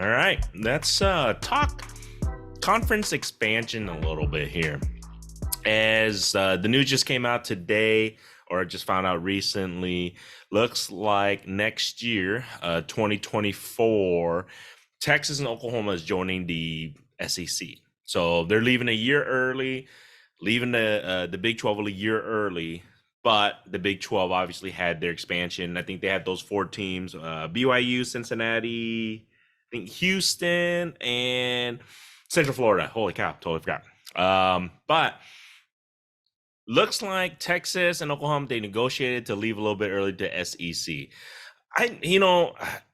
All right, let's talk conference expansion a little bit here. As the news just came out today, or just found out recently, looks like next year, 2024, Texas and Oklahoma is joining the SEC. So they're leaving a year early, leaving the Big 12 a year early. But the Big 12 obviously had their expansion. I think they had those four teams: BYU, Cincinnati, I think Houston, and Central Florida. Holy cow, totally forgot. But looks like Texas and Oklahoma, they negotiated to leave a little bit early to SEC.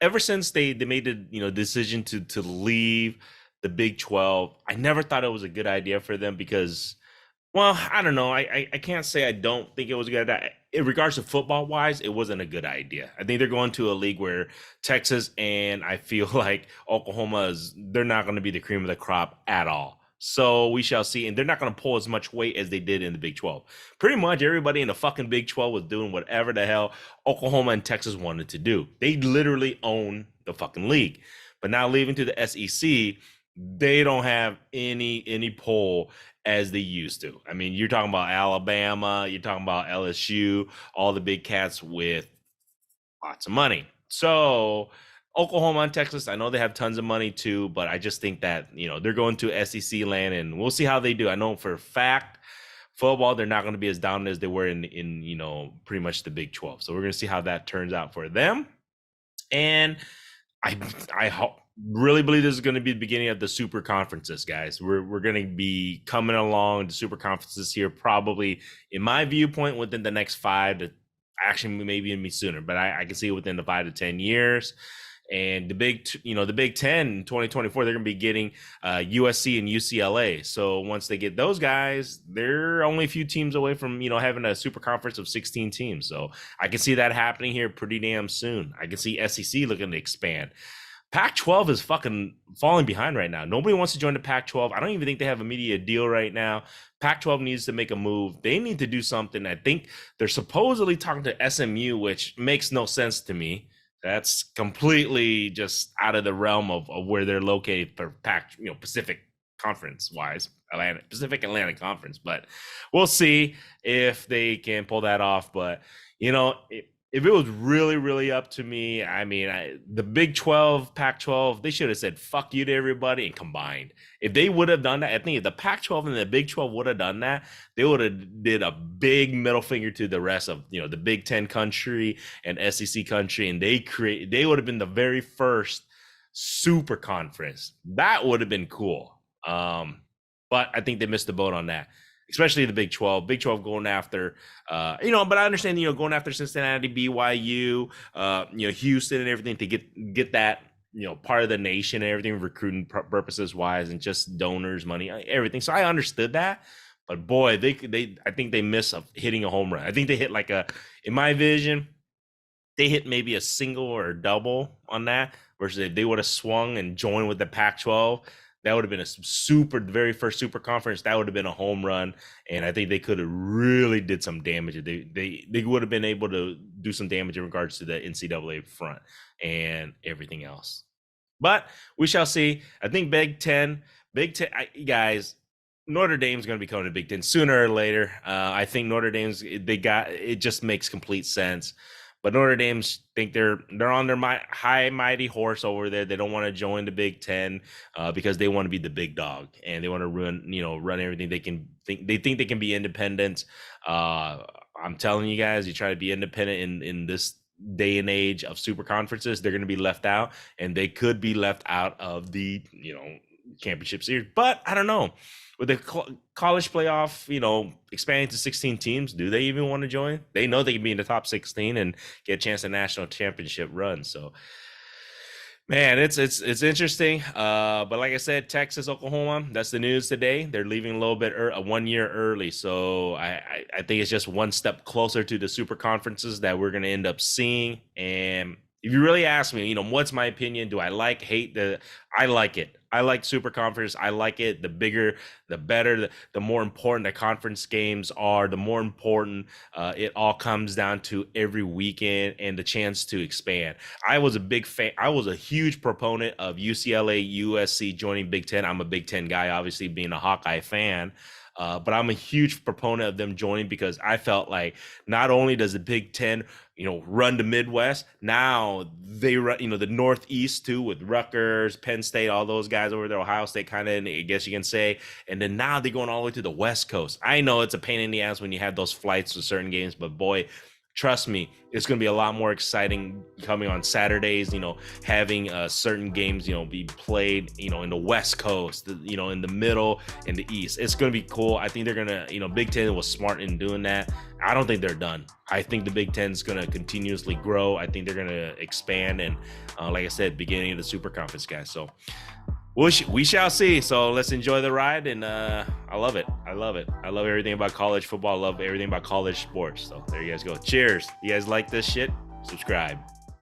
Ever since they made the decision to leave the Big 12, I never thought it was a good idea for them because, well, I don't know. I can't say I don't think it was a good idea. In regards to football wise, it wasn't a good idea. I think they're going to a league where Texas and I feel like they're not going to be the cream of the crop at all. So we shall see. And they're not going to pull as much weight as they did in the Big 12. Pretty much everybody in the fucking Big 12 was doing whatever the hell Oklahoma and Texas wanted to do. They literally own the fucking league. But now leaving to the SEC, they don't have any pull as they used to. I mean, you're talking about Alabama, you're talking about LSU, all the big cats with lots of money. So Oklahoma and Texas, I know they have tons of money too, but I just think that, they're going to SEC land and we'll see how they do. I know for a fact, football, they're not going to be as dominant as they were in pretty much the Big 12. So we're going to see how that turns out for them. And I really believe this is going to be the beginning of the super conferences, guys. We're going to be coming along the super conferences here, probably, in my viewpoint, within the next 5 to actually maybe even sooner, but I can see it within the 5 to 10 years. And the Big 10 in 2024, they're going to be getting USC and UCLA. So once they get those guys, they're only a few teams away from having a super conference of 16 teams. So I can see that happening here pretty damn soon. I can see SEC looking to expand. Pac-12 is fucking falling behind right now. Nobody wants to join the Pac-12. I don't even think they have a media deal right now. Pac-12 needs to make a move. They need to do something. I think they're supposedly talking to SMU, which makes no sense to me. That's completely just out of the realm of where they're located for Pacific Conference wise, Pacific Atlantic Conference. But we'll see if they can pull that off. But if it was really, really up to me, I mean, the Big 12, Pac-12, they should have said fuck you to everybody and combined. If they would have done that, I think if the Pac-12 and the Big 12 would have done that, they would have did a big middle finger to the rest of the Big 10 country and SEC country, and they would have been the very first super conference. That would have been cool. But I think they missed the boat on that. Especially the Big 12. Big 12 going after, but I understand, going after Cincinnati, BYU, Houston and everything to get that, part of the nation and everything, recruiting purposes wise and just donors, money, everything. So I understood that. But boy, I think they miss hitting a home run. I think they hit in my vision, they hit maybe a single or a double on that versus if they would have swung and joined with the Pac-12. That would have been very first super conference. That would have been a home run, and I think they could have really did some damage. They would have been able to do some damage in regards to the NCAA front and everything else. But we shall see. I think Big Ten, guys. Notre Dame's going to be coming to Big Ten sooner or later. I think Notre Dame's it just makes complete sense. But Notre Dame's think they're on their high mighty horse over there. They don't want to join the Big Ten because they want to be the big dog and they want to run everything. They think they can be independent. I'm telling you guys, you try to be independent in this day and age of super conferences, they're going to be left out, and they could be left out of the championship series. But I don't know. With the college playoff, expanding to 16 teams, do they even want to join? They know they can be in the top 16 and get a chance at national championship run. So, man, it's interesting. But like I said, Texas, Oklahoma, that's the news today. They're leaving a little bit 1 year early. So I think it's just one step closer to the super conferences that we're going to end up seeing. And if you really ask me, what's my opinion? Do I hate I like it. I like super conference. I like it. The bigger, the better, the more important the conference games are, the more important it all comes down to every weekend and the chance to expand. I was a big fan. I was a huge proponent of UCLA, USC joining Big Ten. I'm a Big Ten guy, obviously being a Hawkeye fan. But I'm a huge proponent of them joining because I felt like not only does the Big Ten, run the Midwest, now they run, the Northeast too with Rutgers, Penn State, all those guys over there, Ohio State kind of, I guess you can say. And then now they're going all the way to the West Coast. I know it's a pain in the ass when you have those flights to certain games, but boy, trust me, it's going to be a lot more exciting coming on Saturdays, having certain games, be played, in the West Coast, in the middle, in the East. It's going to be cool. I think they're going to, Big Ten was smart in doing that. I don't think they're done. I think the Big Ten is going to continuously grow. I think they're going to expand. And like I said, beginning of the Super Conference, guys. So we shall see. So let's enjoy the ride. And I love it. I love it. I love everything about college football. I love everything about college sports. So there you guys go. Cheers. You guys like this shit? Subscribe.